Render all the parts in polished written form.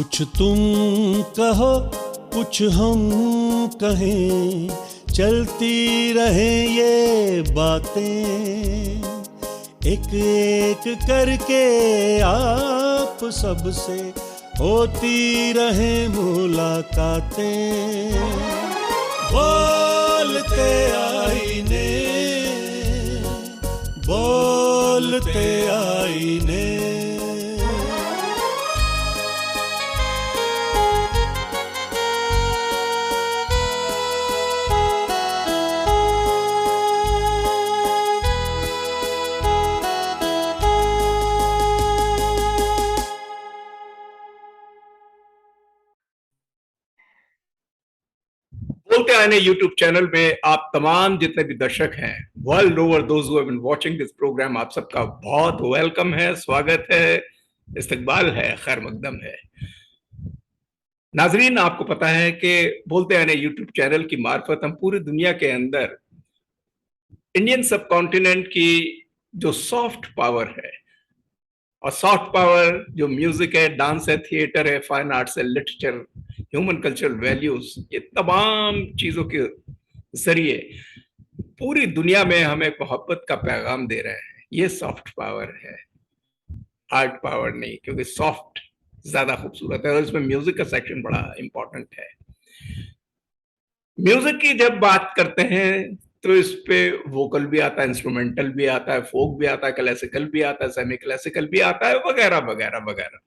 कुछ तुम कहो कुछ हम कहें, चलती रहे ये बातें, एक एक करके आप सबसे होती रहे मुलाकातें। बोलते आईने, बोलते आईने। बोलते आने यूट्यूब चैनल में आप तमाम जितने भी दर्शक हैं world over, those who have been watching this programme, आप सबका बहुत वेलकम है, स्वागत है, इस्तकबाल है, खैर मकदम है। नाजरीन, आपको पता है कि बोलते आने यूट्यूब चैनल की मार्फत हम पूरी दुनिया के अंदर इंडियन सब कॉन्टिनेंट की जो सॉफ्ट पावर है, और सॉफ्ट पावर जो म्यूजिक है, डांस है, थिएटर है, फाइन आर्ट्स है, लिटरेचर, ह्यूमन कल्चरल वैल्यूज, ये तमाम चीजों के जरिए पूरी दुनिया में हमें मोहब्बत का पैगाम दे रहे हैं। ये सॉफ्ट पावर है, हार्ड पावर नहीं, क्योंकि सॉफ्ट ज्यादा खूबसूरत है और इसमें म्यूजिक का सेक्शन बड़ा इंपॉर्टेंट है। म्यूजिक की जब बात करते हैं तो इस पे वोकल भी आता है, इंस्ट्रूमेंटल भी आता है, फोक भी आता है, क्लासिकल भी आता है, सेमी क्लासिकल भी आता है, वगैरह वगैरह वगैरह।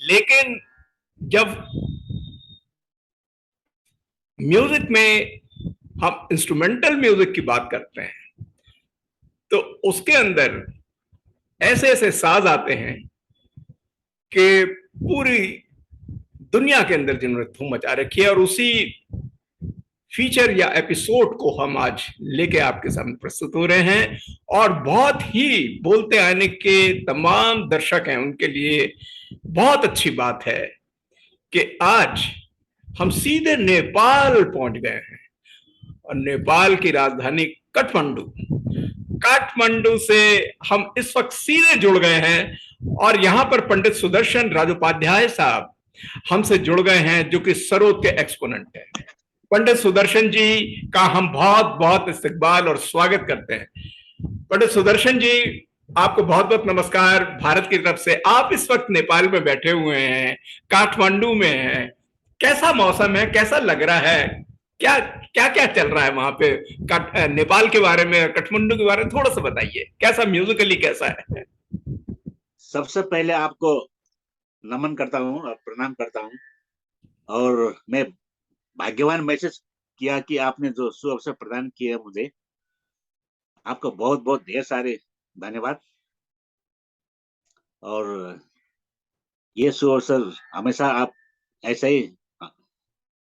लेकिन जब म्यूजिक में हम इंस्ट्रूमेंटल म्यूजिक की बात करते हैं तो उसके अंदर ऐसे ऐसे साज आते हैं कि पूरी दुनिया के अंदर जिन्होंने धूम मचा रखी है, और उसी फीचर या एपिसोड को हम आज लेके आपके सामने प्रस्तुत हो रहे हैं। और बहुत ही बोलते आने के तमाम दर्शक हैं उनके लिए बहुत अच्छी बात है कि आज हम सीधे नेपाल पहुंच गए हैं, और नेपाल की राजधानी काठमांडू से हम इस वक्त सीधे जुड़ गए हैं, और यहां पर पंडित सुदर्शन राजोपाध्याय साहब हमसे जुड़ गए हैं, जो कि सरोद के एक्सपोनेंट हैं। पंडित सुदर्शन जी का हम बहुत बहुत इस्तकबाल और स्वागत करते हैं। पंडित सुदर्शन जी, आपको बहुत बहुत नमस्कार भारत की तरफ से। आप इस वक्त नेपाल में बैठे हुए हैं, काठमांडू में हैं। कैसा मौसम है, कैसा लग रहा है, क्या क्या क्या चल रहा है वहां पे? नेपाल के बारे में, काठमांडू के बारे में थोड़ा सा बताइए, कैसा म्यूजिकली कैसा है? सबसे पहले आपको नमन करता हूँ और प्रणाम करता हूँ, और मैं भाग्यवान महसूस किया कि आपने जो सुअवसर प्रदान किया मुझे, आपको बहुत बहुत ढेर सारे धन्यवाद। और ये सुअवसर हमेशा आप ऐसे ही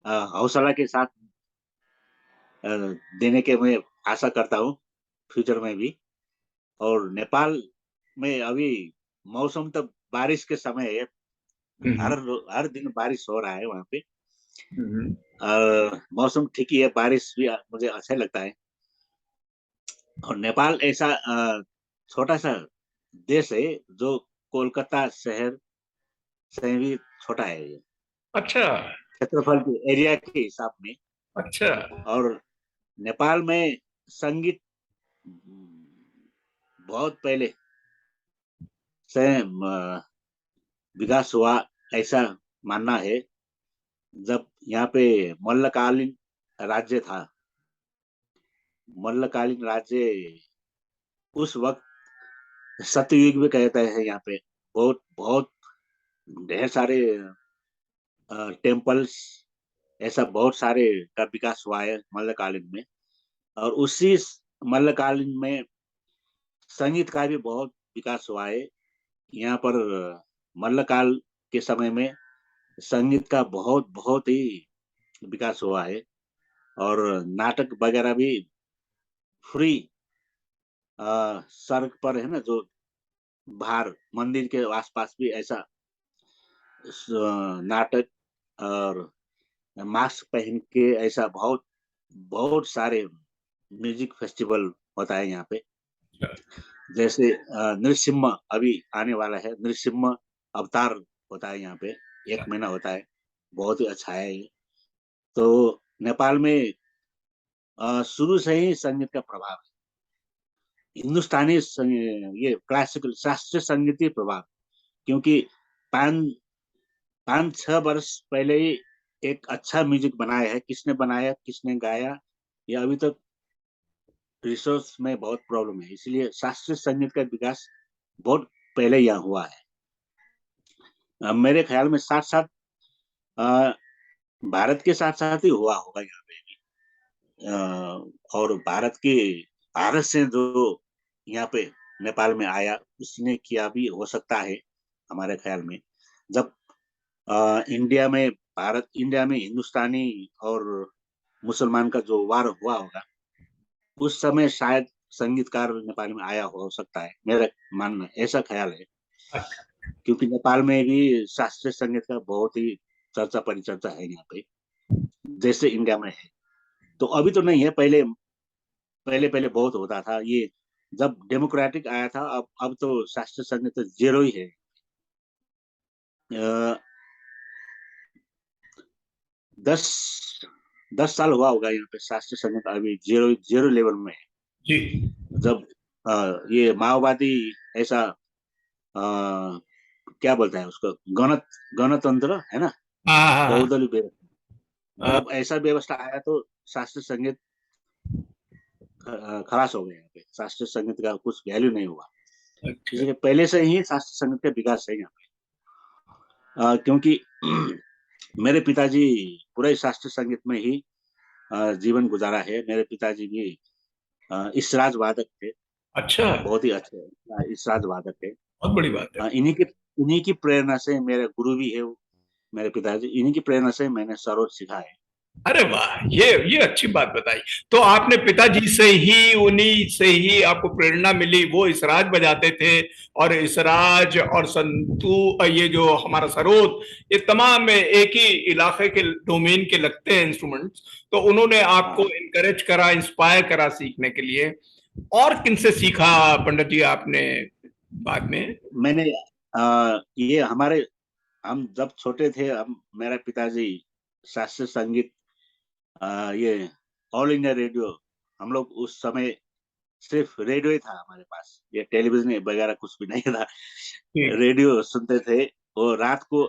हौसला के साथ देने के मैं आशा करता हूँ फ्यूचर में भी। और नेपाल में अभी मौसम तो बारिश के समय है, हर दिन बारिश हो रहा है वहाँ पे। मौसम ठीक ही है, बारिश भी मुझे अच्छा लगता है। और नेपाल ऐसा छोटा सा देश है जो कोलकाता शहर से भी छोटा है ये। अच्छा, क्षेत्रफल के एरिया के हिसाब में। अच्छा। और नेपाल में संगीत बहुत पहले से विकास हुआ, ऐसा मानना है। जब यहाँ पे मल्लकालीन राज्य था, मल्लकालीन राज्य उस वक्त सतयुग भी कहते हैं। यहाँ पे बहुत बहुत ढेर सारे टेम्पल्स, ऐसा बहुत सारे का विकास हुआ है मल्लकालीन में। और उसी मल्लकालीन में संगीत का भी बहुत विकास हुआ है। यहाँ पर मल्लकाल के समय में संगीत का बहुत बहुत ही विकास हुआ है। और नाटक वगैरह भी फ्री सड़क पर है ना, जो बाहर मंदिर के आसपास भी ऐसा नाटक और मास्क पहन के ऐसा बहुत बहुत सारे म्यूजिक फेस्टिवल होता है यहाँ पे। जैसे नृसिम्हा अभी आने वाला है, नृसिम्हा अवतार होता है यहाँ पे, 1 महीना होता है, बहुत ही अच्छा है ये। तो नेपाल में शुरू से ही संगीत का प्रभाव है, हिंदुस्तानी ये क्लासिकल शास्त्रीय संगीत प्रभाव, क्योंकि 5-6 वर्ष पहले ही एक अच्छा म्यूजिक बनाया है, किसने बनाया, किसने गाया, ये अभी तक रिसोर्स में बहुत प्रॉब्लम है, इसलिए शास्त्रीय संगीत का विकास बहुत पहले यहाँ हुआ है। मेरे ख्याल में साथ साथ भारत के साथ साथ ही हुआ होगा यहाँ पे भी। और भारत से जो यहाँ पे नेपाल में आया, उसने किया भी हो सकता है हमारे ख्याल में। जब इंडिया में हिंदुस्तानी और मुसलमान का जो वार हुआ होगा, उस समय शायद संगीतकार नेपाल में आया हो सकता है, मेरा मानना ऐसा ख्याल है। क्योंकि नेपाल में भी शास्त्रीय संगीत का बहुत ही चर्चा परिचर्चा है यहाँ पे, जैसे इंडिया में है। तो अभी तो नहीं है, पहले पहले पहले बहुत होता था ये, जब डेमोक्रेटिक आया था। अब तो शास्त्रीय संगीत तो जीरो ही है। 10 साल हुआ होगा यहाँ पे शास्त्रीय संगीत अभी जीरो जीरो लेवल में है। जी। जब ये माओवादी ऐसा क्या बोलता है उसको, गणतंत्र है ना, हाँ बहुदलीय व्यवस्था, हाँ जब ऐसा व्यवस्था आया तो शास्त्रीय संगीत खलास हो गया यहाँ पे, शास्त्रीय संगीत का कुछ वैल्यू नहीं हुआ। अच्छा इसलिए पहले से ही शास्त्रीय संगीत का विकास है यहाँ पे। क्योंकि मेरे पिताजी पूरे शास्त्रीय संगीत में ही जीवन गुजारा है। मेरे पिताजी भी इसराज वादक थे, अच्छा, बहुत ही अच्छे इसराज वादक थे। बहुत बड़ी बात है। इन्हीं की प्रेरणा से, मेरे गुरु भी है वो मेरे पिताजी, इन्हीं की प्रेरणा से मैंने सरोद सीखा है। अरे वाह, ये अच्छी बात बताई। तो आपने पिताजी से ही, उन्हीं से ही आपको प्रेरणा मिली, वो इसराज बजाते थे, और इसराज और संतू, ये जो हमारा सरोद, ये तमाम एक ही इलाके के डोमेन के लगते हैं इंस्ट्रूमेंट्स। तो उन्होंने आपको हाँ, इनकरेज करा, इंस्पायर करा सीखने के लिए। और किनसे सीखा पंडित जी आपने बाद में? मैंने ये हम जब छोटे थे, हम मेरा पिताजी शास्त्रीय संगीत, ये ऑल इंडिया रेडियो, हम लोग उस समय सिर्फ रेडियो ही था हमारे पास, ये टेलीविजन वगैरह कुछ भी नहीं था। ठीक। रेडियो सुनते थे, और रात को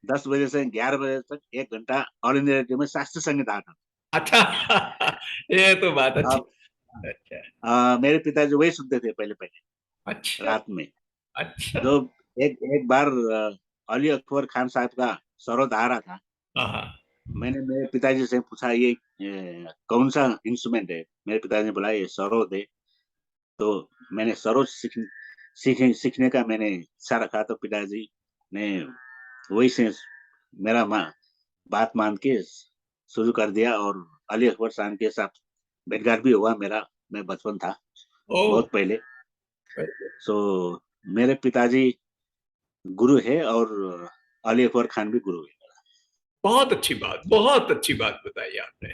10 बजे से 11 बजे तक 1 घंटा ऑल इंडिया रेडियो में शास्त्रीय संगीत आता अच्छा। ये तो बात था। अच्छी। अब अच्छा मेरे पिताजी वही सुनते थे पहले पहले अच्छा रात में। अच्छा। जो एक एक बार अली अकबर खान साहब का सरोद आ रहा था, हाँ हाँ। मैंने मेरे पिताजी से पूछा ये कौन सा इंस्ट्रूमेंट है। मेरे पिताजी ने बोला ये सरोद है। तो मैंने सरोद सीखने का मैंने इच्छा रखा, तो पिताजी ने वही से मेरा बात मान के शुरू कर दिया, और अली अकबर खान के साथ भेंटघाट भी हुआ मेरा। मैं बचपन था, ओ। बहुत पहले। सो मेरे पिताजी गुरु है, और अली अकबर खान भी गुरु है। बहुत अच्छी बात, बहुत अच्छी बात बताई आपने।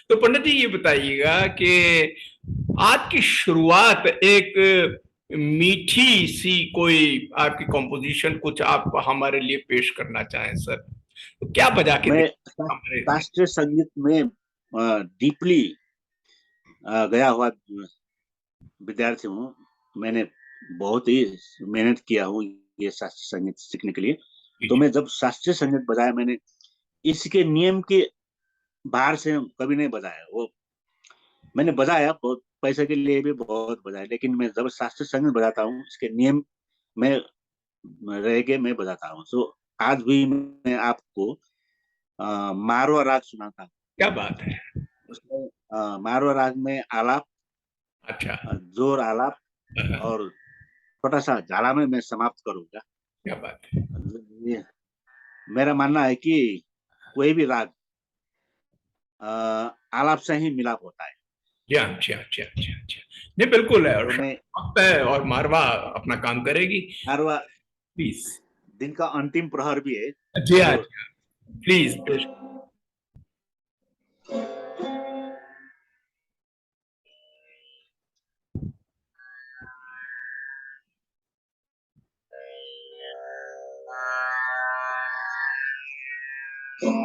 तो पंडित जी ये बताइएगा कि आपकी शुरुआत एक मीठी सी कोई आपकी कॉम्पोजिशन कुछ आप हमारे लिए पेश करना चाहें सर, तो क्या बजा के मैं देखिए हमारे लिए। शास्त्रीय संगीत में डीपली गया हुआ विद्यार्थी हूँ। मैंने बहुत ही मेहनत किया हूँ ये शास्त्रीय संगीत सीखने के लिए। जी तो जी। मैं जब शास्त्रीय संगीत बजाया, मैंने इसके नियम के बाहर से कभी नहीं बजाया। वो मैंने बजाया, बहुत पैसे के लिए भी बहुत बजाया, लेकिन मैं जब शास्त्रीय संगीत बजाता हूँ, इसके नियम में रह के मैं बजाता हूँ। सो आज भी मैं आपको मारवा राग सुनाता हूँ। क्या बात है। उसमें मारवा राग में आलाप, अच्छा। जोर आलाप, हाँ, और छोटा सा झाला में मैं समाप्त करूंगा। क्या बात है। ये मेरा मानना है कि कोई भी राग आलाप से ही मिलाप होता है। जी हाँ जी हाँ जी हाँ जी हाँ जी हाँ। नहीं बिल्कुल है, और तो मैं वक्त है, और मारवा अपना काम करेगी। मारवा प्लीज। दिन का अंतिम प्रहर भी है। जी हाँ तो जी हाँ, प्लीज। वाह।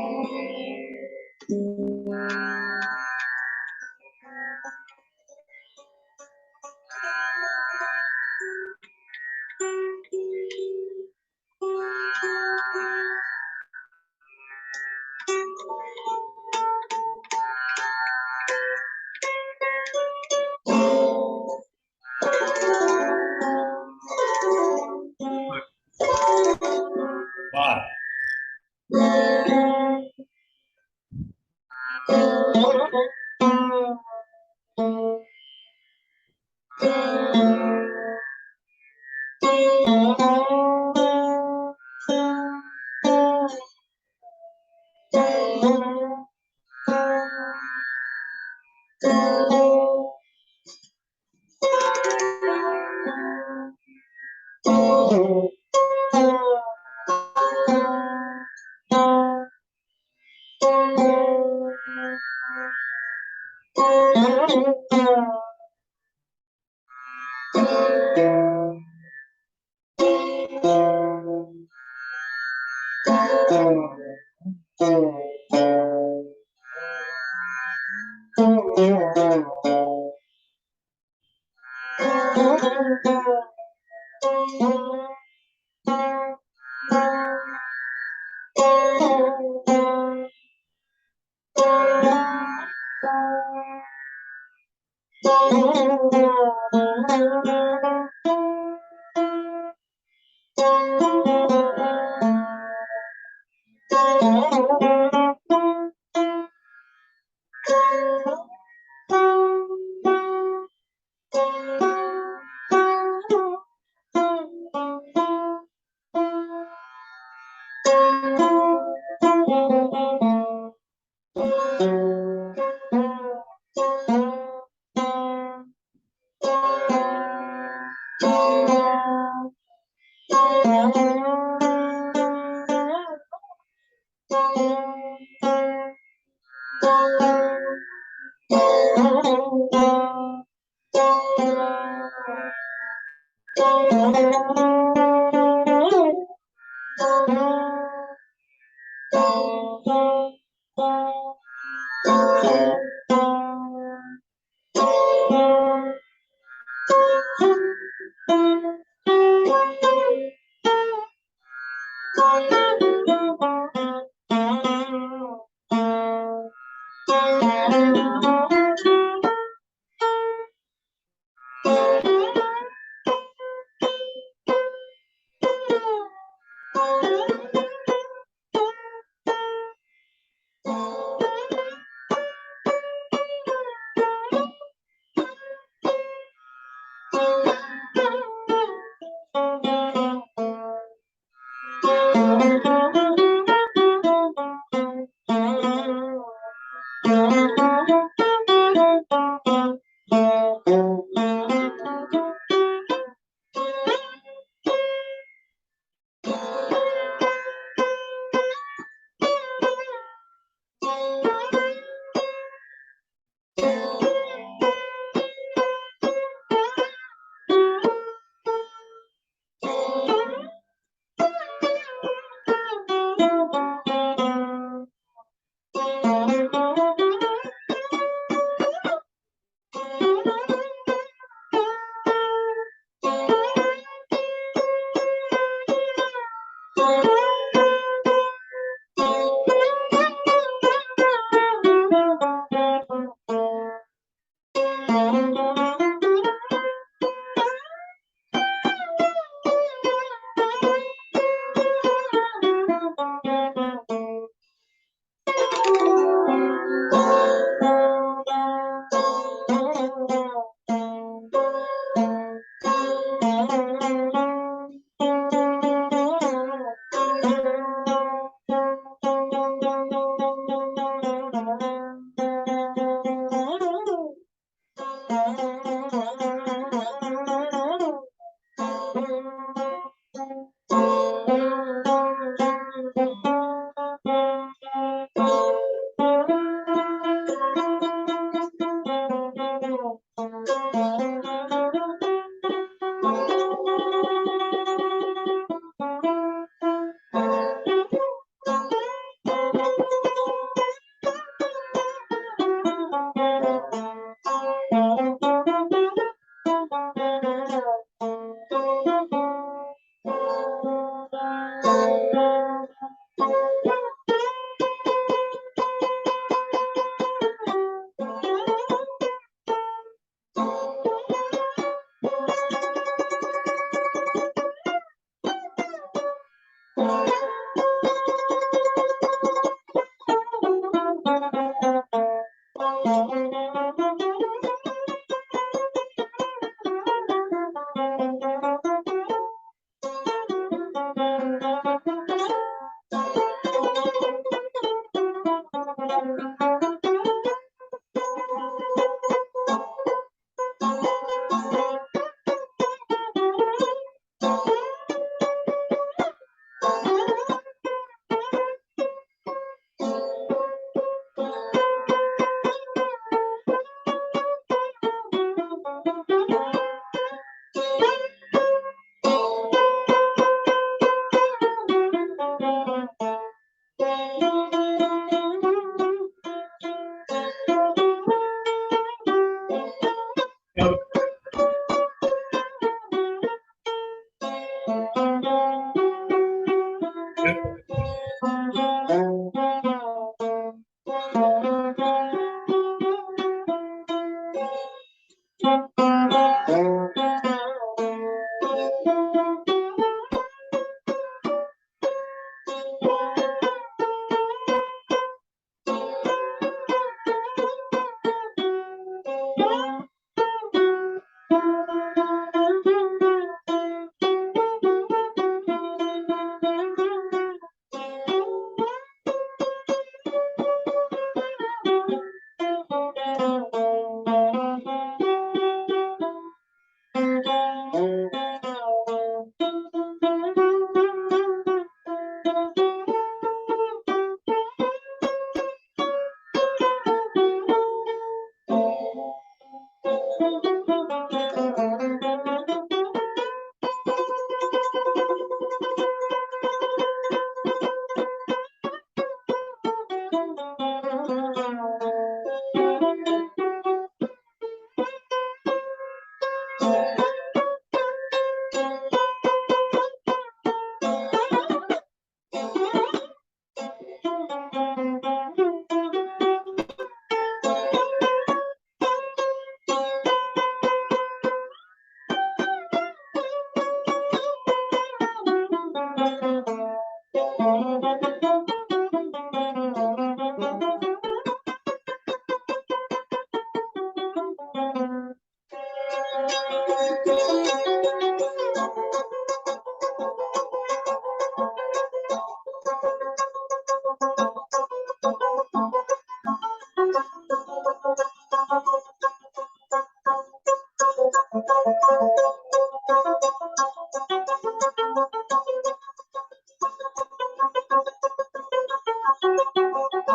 क्या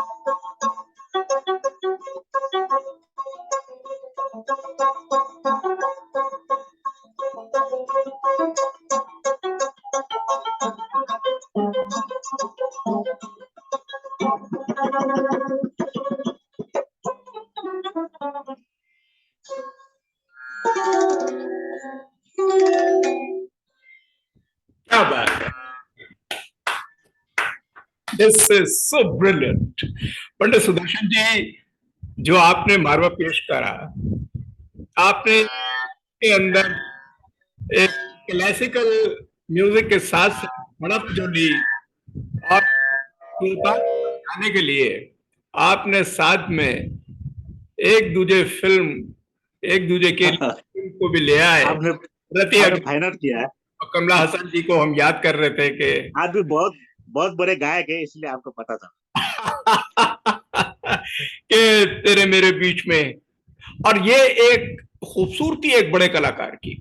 बात है, दिस इज सो ब्रिलियंट। पंडित सुदर्शन जी, जो आपने मारवा पेश करा, आपने के अंदर एक क्लासिकल म्यूजिक के साथ साथ बढ़त जो ली, और गाने के लिए आपने साथ में एक दूजे फिल्म, एक दूजे के फिल्म को भी ले आए। आपने रतिया फाइनल किया है। और कमला हसन जी को हम याद कर रहे थे कि आज भी बहुत बहुत बड़े गायक है, इसलिए आपको पता था कि तेरे मेरे बीच में। और ये एक खूबसूरती एक बड़े कलाकार की,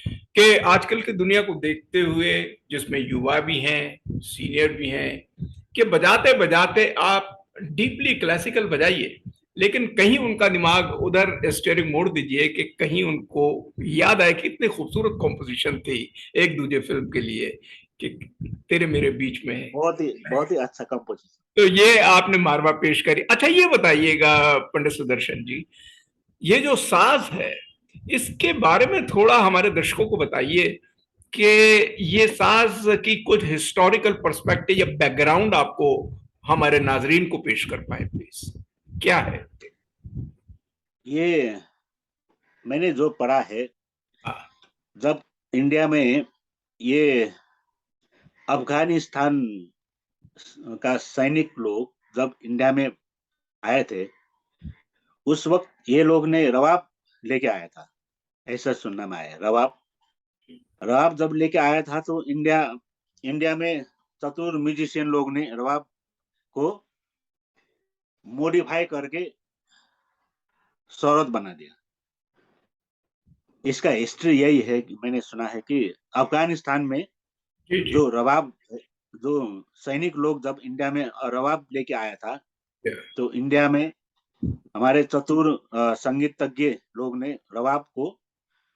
कि आजकल की दुनिया को देखते हुए, जिसमें युवा भी हैं, सीनियर भी हैं, कि बजाते बजाते आप डीपली क्लासिकल बजाइए, लेकिन कहीं उनका दिमाग उधर स्टीयरिंग मोड़ दीजिए कि कहीं उनको याद आए कि इतनी खूबसूरत कॉम्पोजिशन थी एक दूजे फिल्म के लिए कि तेरे मेरे बीच में है। बहुत ही अच्छा कंपोजिशन। तो ये आपने मारवा पेश करी। अच्छा, ये बताइएगा पंडित सुदर्शन जी, ये जो साज है, इसके बारे में थोड़ा हमारे दर्शकों को बताइए कि ये साज की कुछ हिस्टोरिकल पर्सपेक्टिव या बैकग्राउंड आपको हमारे नाजरीन को पेश कर पाए प्लीज, क्या है? ये मैंने जो पढ़ा है, जब इंडिया में ये अफगानिस्तान का सैनिक लोग जब इंडिया में आए थे, उस वक्त ये लोग ने रवाब लेके आया था, ऐसा सुनने में आया। रवाब जब लेके आया था तो इंडिया में चतुर म्यूजिशियन लोग ने रवाब को मॉडिफाई करके सरोद बना दिया। इसका हिस्ट्री यही है कि मैंने सुना है कि अफगानिस्तान में जो रवाब, जो सैनिक लोग जब इंडिया में रवाब लेके आया था, तो इंडिया में हमारे चतुर संगीतज्ञ लोग ने रवाब को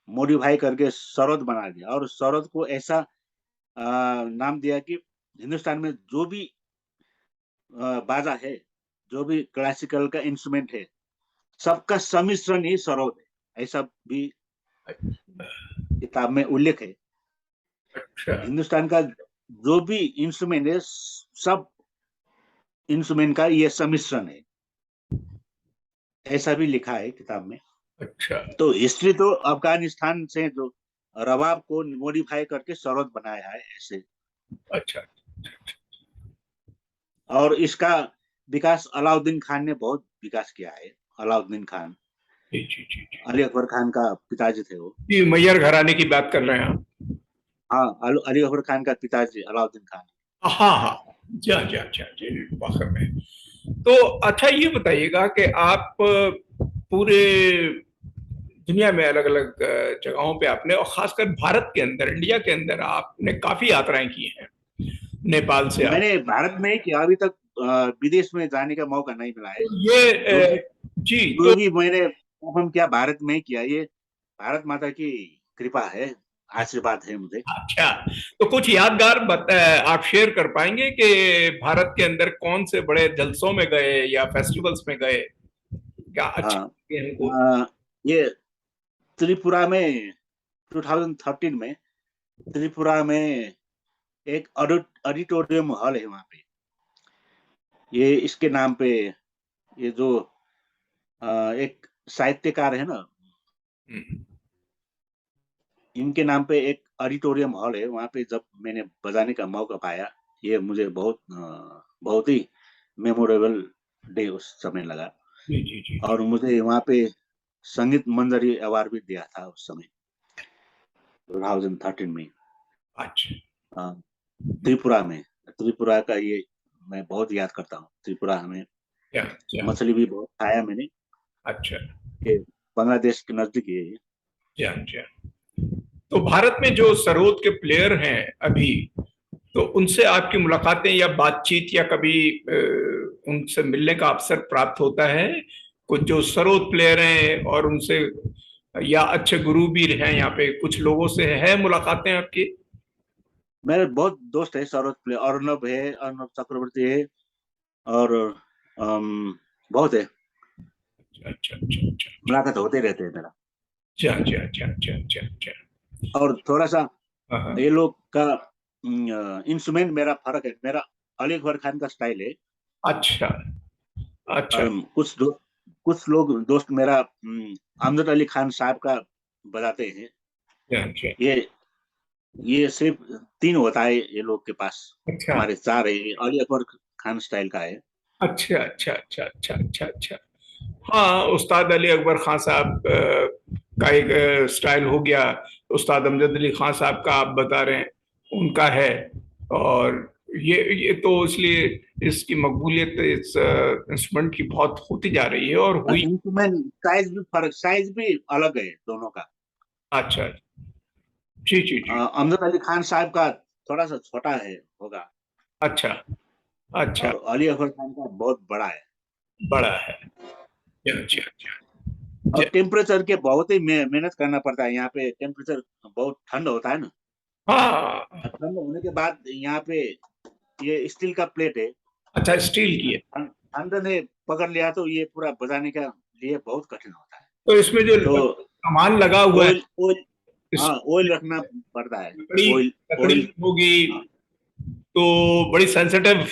मॉडिफाई करके सरोद बना दिया, और सरोद को ऐसा नाम दिया कि हिंदुस्तान में जो भी बाजा है, जो भी क्लासिकल का इंस्ट्रूमेंट है, सबका सम्मिश्रण ही सरोद है, ऐसा भी किताब में उल्लेख है। हिंदुस्तान का जो भी इंस्ट्रूमेंट है, सब इंस्ट्रूमेंट का ये सम्मिश्रण है, ऐसा भी लिखा है किताब में। अच्छा, तो हिस्ट्री तो अफगानिस्तान से जो रवाब को मॉडिफाई करके सरोद बनाया है ऐसे। अच्छा। और इसका विकास अलाउद्दीन खान ने बहुत विकास किया है। अलाउद्दीन खान, अली अकबर खान का पिताजी थे वो। जी, मैयर घराने की बात कर रहे हैं आप? हाँ, अली अकबर खान का पिताजी अलाउद्दीन खान। हाँ, जी, वाकई में। तो अच्छा, ये बताइएगा कि आप पूरे दुनिया में अलग अलग जगहों पे आपने, और खासकर भारत के अंदर, इंडिया के अंदर आपने काफी यात्राएं की हैं। नेपाल से मैंने भारत में ही किया, अभी तक विदेश में जाने का मौका नहीं मिला है। ये जी, तो भी मैंने हम क्या भारत में ही किया। ये भारत माता की कृपा है, आशीर्वाद है मुझे। अच्छा, तो कुछ यादगार आप शेयर कर पाएंगे कि भारत के अंदर कौन से बड़े जलसों में गए या फेस्टिवल्स में गए, क्या अच्छा हमको? ये त्रिपुरा में 2013 में त्रिपुरा में एक ऑडिटोरियम हॉल है वहां पे। ये इसके नाम पे, ये जो एक साहित्यकार है ना, इनके नाम पे एक ऑडिटोरियम हॉल है। वहां पे जब मैंने बजाने का मौका पाया, ये मुझे बहुत ही मेमोरेबल डे उस समय लगा। जी। और मुझे वहां पे संगीत मंजरी अवार्ड भी दिया था उस समय 2013 में। अच्छा, त्रिपुरा का ये मैं बहुत याद करता हूँ। त्रिपुरा में मछली भी बहुत खाया मैंने। अच्छा, बांग्लादेश के नजदीक है ये। तो भारत में जो सरोद के प्लेयर हैं अभी, तो उनसे आपकी मुलाकातें या बातचीत या कभी उनसे मिलने का अवसर प्राप्त होता है? कुछ जो सरोद प्लेयर हैं और उनसे, या अच्छे गुरु भी हैं यहाँ पे, कुछ लोगों से है मुलाकातें आपकी? मेरे बहुत दोस्त है, सौरभ प्ले, अर्नब है, अर्नब चक्रवर्ती है, और बहुत है। अच्छा अच्छा अच्छा अच्छा मुलाकात होते रहते हैं मेरा। अच्छा अच्छा अच्छा अच्छा अच्छा अच्छा। और थोड़ा सा हाँ हाँ। ये लोग का इंस्ट्रूमेंट मेरा फर्क है। मेरा अली अकबर खान का स्टाइल है। अच्छा अच्छा और कुछ लोग दोस्त मेरा अमजद अली खान साहब का बजाते हैं। अच्छा ये सिर्फ 3 होता है ये लोग के पास। अच्छा हमारे 4 है। ये अली अकबर खान स्टाइल का है। अच्छा अच्छा अच्छा अच्छा अच्छा अच्छा। हाँ, उस्ताद अली अकबर खान साहब का एक स्टाइल हो गया। उस्ताद अमजद अली खान साहब का आप बता रहे हैं, उनका है। और ये तो इसलिए इसकी मकबूलियत इस इंस्ट्रूमेंट की बहुत होती जा रही है और हुई। इंस्ट्रूमेंट साइज भी अलग है दोनों का। अच्छा, जी जी जी। अमजद अली खान साहब का थोड़ा सा छोटा है होगा। अच्छा अच्छा। और अली अकबर खान का बहुत बड़ा है। बड़ा है। अच्छा अच्छा। और ज- टेम्परेचर के बहुत ही मेहनत करना पड़ता है। यहाँ पे टेम्परेचर बहुत ठंड होता है ना। हाँ। ठंड होने के बाद यहाँ पे ये स्टील का प्लेट है। अच्छा, स्टील की है। ठंड ने पकड़ लिया तो ये पूरा बजाने का लिए बहुत कठिन होता है। तो इसमें जो तो सामान लगा हुआ है, ऑयल ऑयल इस हाँ, ऑयल रखना पड़ता है। लकड़ी, ऑयल लकड़ी ऑयल होगी हाँ, तो बड़ी सेंसिटिव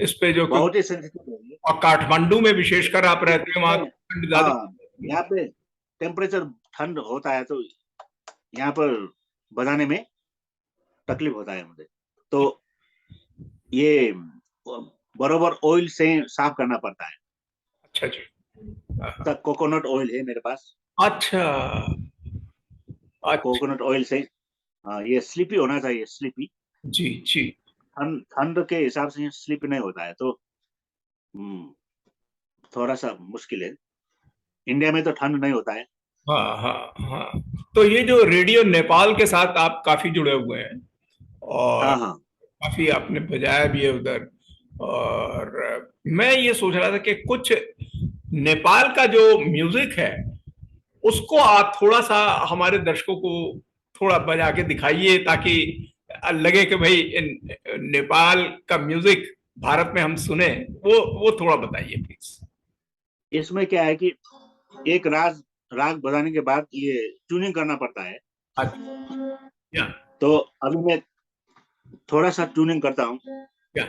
इस पे जो, बहुत ही सेंसिटिव है ये। और काठमांडू में विशेषकर आप रहते हैं, वहां इसमें ठंड ज्यादा। हाँ, यहाँ पे टेम्परेचर ठंड होता है तो यहाँ पर बजाने में तकलीफ होता है मुझे। तो ये बरोबर ऑयल से साफ करना पड़ता है। अच्छा जी। हाँ, तो कोकोनट ऑयल है मेरे पास। अच्छा अच्छा। कोकोनट ऑयल से ये स्लीपी होना चाहिए, स्लीपी। जी जी। ठंड ठंड के हिसाब से स्लीपी नहीं होता है तो हम्म, थोड़ा सा मुश्किल है। इंडिया में तो ठंड नहीं होता है। हाँ हाँ हाँ। तो ये जो रेडियो नेपाल के साथ आप काफी जुड़े हुए हैं, और हाँ हाँ काफी आपने बजाया भी है उधर। और मैं ये सोच रहा था कि कुछ नेपाल का जो म्यूजिक है उसको आप थोड़ा सा हमारे दर्शकों को थोड़ा बजा के दिखाइए, ताकि लगे कि भाई नेपाल का म्यूजिक भारत में हम सुने। वो थोड़ा बताइए प्लीज। इसमें क्या है कि एक राग बजाने के बाद ये ट्यूनिंग करना पड़ता है। या तो अभी मैं थोड़ा सा ट्यूनिंग करता हूँ। या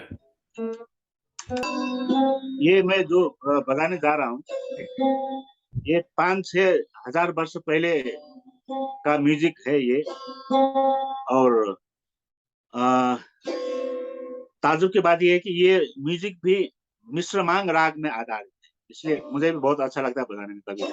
ये मैं जो बजाने जा रहा हूँ ये 5-6 हजार वर्ष पहले का म्यूजिक है ये। और अ, ताज्जुब की बात ये है कि ये म्यूजिक भी मिश्रमांग राग में आधारित है। इसलिए मुझे भी बहुत अच्छा लगता है बजाने में कभी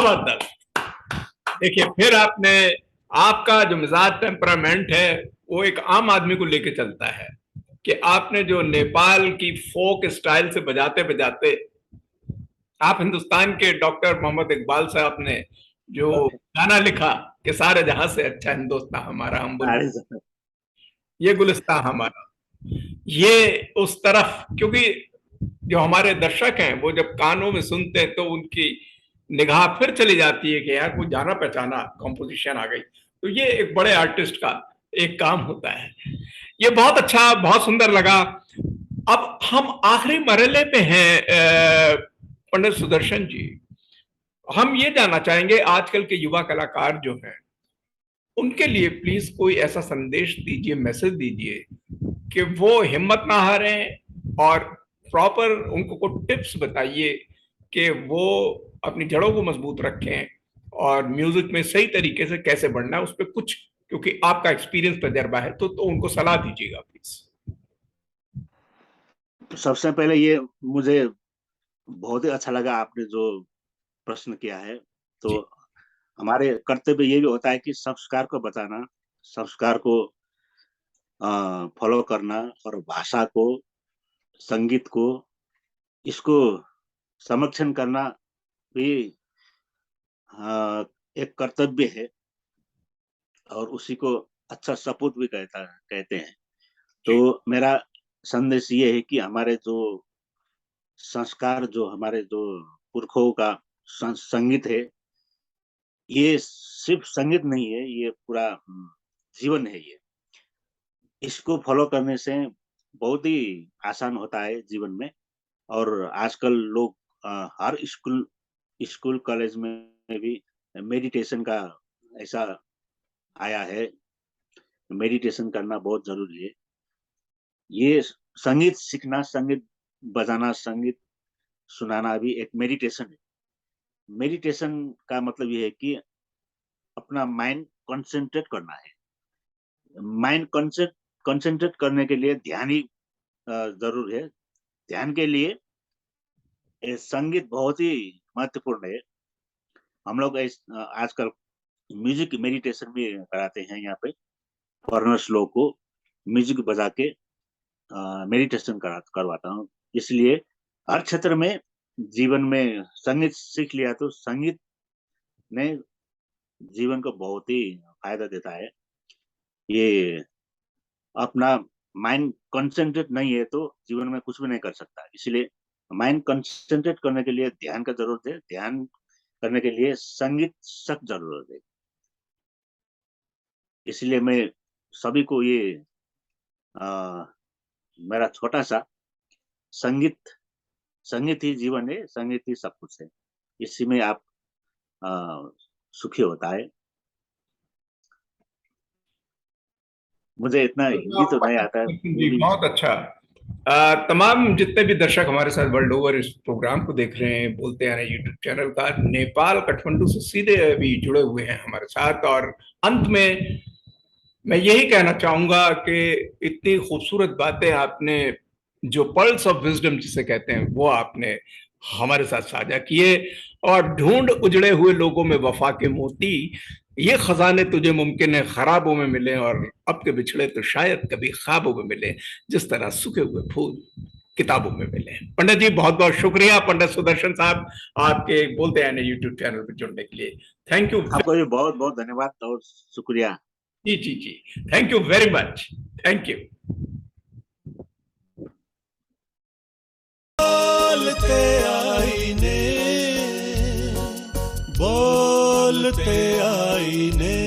जबरदस्त। देखिए, फिर आपका जो मिजाज टेम्परामेंट है वो एक आम आदमी को लेके चलता है कि आपने जो नेपाल की फोक स्टाइल से बजाते बजाते आप हिंदुस्तान के डॉक्टर मोहम्मद इकबाल साहब ने जो गाना लिखा कि सारे जहां से अच्छा हिंदुस्तान हमारा, हम बोले ये गुलिस्तान हमारा, ये उस तरफ, क्योंकि जो हमारे दर्शक हैं वो जब कानों में सुनते हैं तो उनकी निगाह फिर चली जाती है कि यार कोई जाना पहचाना कॉम्पोजिशन आ गई। तो ये एक बड़े आर्टिस्ट का एक काम होता है। ये बहुत अच्छा, बहुत सुंदर लगा। अब हम आखिरी मरहले पे हैं पंडित सुदर्शन जी। हम ये जानना चाहेंगे आजकल के युवा कलाकार जो हैं उनके लिए प्लीज कोई ऐसा संदेश दीजिए, मैसेज दीजिए कि वो हिम्मत ना हारें और प्रॉपर उनको कुछ टिप्स बताइए कि वो अपनी जड़ों को मजबूत रखें और म्यूजिक में सही तरीके से कैसे बढ़ना है उस पर कुछ, क्योंकि आपका एक्सपीरियंस तजर्बा है तो उनको सलाह दीजिएगा प्लीज। सबसे पहले ये मुझे बहुत ही अच्छा लगा आपने जो प्रश्न किया है। तो हमारे कर्तव्य ये भी होता है कि संस्कार को बताना, संस्कार को फॉलो करना और भाषा को, संगीत को, इसको संरक्षण करना भी एक कर्तव्य है और उसी को अच्छा सपूत भी कहते हैं। तो मेरा संदेश ये है कि हमारे जो संस्कार, जो हमारे जो पुरखों का संगीत है, ये सिर्फ संगीत नहीं है, ये पूरा जीवन है। ये इसको फॉलो करने से बहुत ही आसान होता है जीवन में। और आजकल लोग हर स्कूल कॉलेज में भी मेडिटेशन का ऐसा आया है, मेडिटेशन करना बहुत जरूरी है। ये संगीत सीखना, संगीत बजाना, संगीत सुनाना भी एक मेडिटेशन है। मेडिटेशन का मतलब ये है कि अपना माइंड कंसंट्रेट करना है। माइंड कंसंट्रेट करने के लिए ध्यान ही जरूर है। ध्यान के लिए संगीत बहुत ही महत्वपूर्ण है। हम लोग आजकल म्यूजिक मेडिटेशन भी कराते हैं। यहाँ पे फॉरेनर्स लोग को म्यूजिक बजा के मेडिटेशन करवाता हूँ। इसलिए हर क्षेत्र में जीवन में संगीत सीख लिया तो संगीत ने जीवन को बहुत ही फायदा देता है। ये अपना माइंड कंसंट्रेट नहीं है तो जीवन में कुछ भी नहीं कर सकता। इसलिए माइंड कंसंट्रेट करने के लिए ध्यान का जरूरत है। ध्यान करने के लिए संगीत सख्त जरूरत है। इसलिए मैं सभी को ये मेरा छोटा सा संगीत ही जीवन है, संगीत ही सब कुछ है। इसी में आप सुखी होता है। मुझे इतना हिंदी तो नहीं आता है। बहुत अच्छा। तमाम जितने भी दर्शक हमारे साथ वर्ल्ड ओवर इस प्रोग्राम को देख रहे हैं, बोलते आ रहे हैं यूट्यूब चैनल का, नेपाल काठमांडू से सीधे अभी जुड़े हुए हैं हमारे साथ। और अंत में मैं यही कहना चाहूंगा कि इतनी खूबसूरत बातें आपने, जो पल्स ऑफ विजडम जिसे कहते हैं, वो आपने हमारे साथ साझा किए। और ढूंढ उजड़े हुए लोगों में वफा के मोती, ये खजाने तुझे मुमकिन है खराबों में मिले, और अब के बिछड़े तो शायद कभी ख्वाबों में मिले, जिस तरह सूखे हुए फूल किताबों में मिले। पंडित जी बहुत बहुत शुक्रिया, पंडित सुदर्शन साहब, आपके बोलते हैं यूट्यूब चैनल पर जुड़ने के लिए। Thank you. आपको भी बहुत बहुत धन्यवाद और शुक्रिया। जी जी जी, thank you very much. Thank you. बोलते आईने, बोलते आईने।